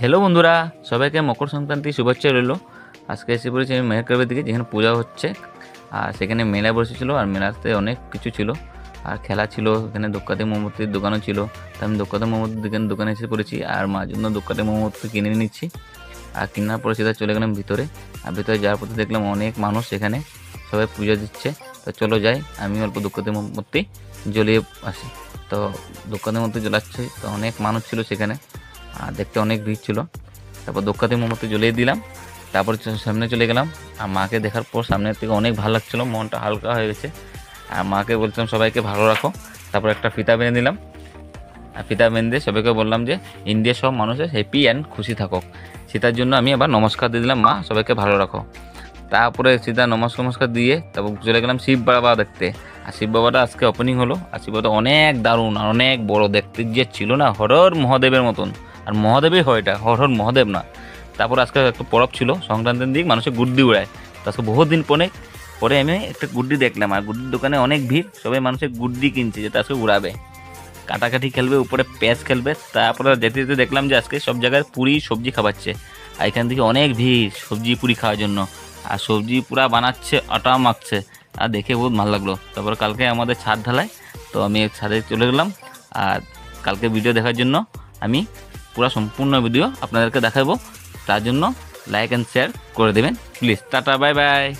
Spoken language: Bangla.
হ্যালো বন্ধুরা, সবাইকে মকর সংক্রান্তি শুভেচ্ছা রইল। আজকে এসে পড়েছি আমি মেহেরকাবের দিকে, যেখানে পূজা হচ্ছে। আর সেখানে মেলা বসেছিল, আর মেলাতে অনেক কিছু ছিল, আর খেলা ছিল। এখানে দোকানে মোমবাতির দোকানও ছিল। তাই আমি দোকানে মোমবাতির দোকানে এসে পড়েছি, আর মার জন্য দোকানে মোমবাতি কিনে নিচ্ছি। আর কেনার পরে সেটা চলে গেলাম ভিতরে। আর ভিতরে যাওয়ার পথে দেখলাম অনেক মানুষ সেখানে সবাই পূজা দিচ্ছে। তো চলো যাই, আমি অল্প দোকানে মোমবাতি জ্বলিয়ে আসি। তো দোকানের মধ্যে জ্বলাচ্ছে, তো অনেক মানুষ ছিল সেখানে, আর দেখতে অনেক ভিড় ছিল। তারপর দোকানে মোমবাতি জ্বলিয়ে দিলাম। তারপর সামনে চলে গেলাম। আর মাকে দেখার পর সামনের থেকে অনেক ভালো লাগছিলো, মনটা হালকা হয়ে গেছে। আর মাকে বলছিলাম সবাইকে ভালো রাখো। তারপর একটা ফিতা বেঁধে দিলাম। আর ফিতা বেঁধে সবাইকে বললাম যে ইন্ডিয়ার সব মানুষের হ্যাপি অ্যান্ড খুশি থাকুক। সেটার জন্য আমি আবার নমস্কার দিয়ে দিলাম, মা সবাইকে ভালো রাখো। তারপরে সিধা নমস্কার দিয়ে তারপর চলে গেলাম শিব বাবা দেখতে। আর শিব বাবাটা আজকে ওপেনিং হলো। আর শিব বাবাটা অনেক দারুণ আর অনেক বড়, দেখতে যে ছিল না হরর মহাদেবের মতন। আর মহাদেবই হয়, এটা হর হর মহাদেব না। তারপর আজকে একটা পরব ছিল, সংক্রান্তির দিক মানুষের গুড্ডি উড়ায়। তো আজকে বহুত দিন পরে পরে আমি একটা গুড্ডি দেখলাম। আর গুড্ডির দোকানে অনেক ভিড়, সবাই মানুষের গুড্ডি কিনছে, যেটা আজকে উড়াবে। কাটাকাটি খেলবে, উপরে প্যাচ খেলবে। তারপরে যেতে যেতে দেখলাম যে আজকে সব জায়গায় পুরি সবজি খাওয়াচ্ছে। আর এখান থেকে অনেক ভিড় সবজি পুরি খাওয়ার জন্য। আর সবজি পুরা বানাচ্ছে, আটা মাখছে। আর দেখে বহুত ভালো লাগলো। তারপর কালকে আমাদের ছাদ ঢালাই, তো আমি ছাদে চলে গেলাম। আর কালকে ভিডিও দেখার জন্য আমি পুরো সম্পূর্ণ ভিডিও আপনাদেরকে দেখাবো। তার জন্য লাইক অ্যান্ড শেয়ার করে দেবেন প্লিজ। Tata, bye bye.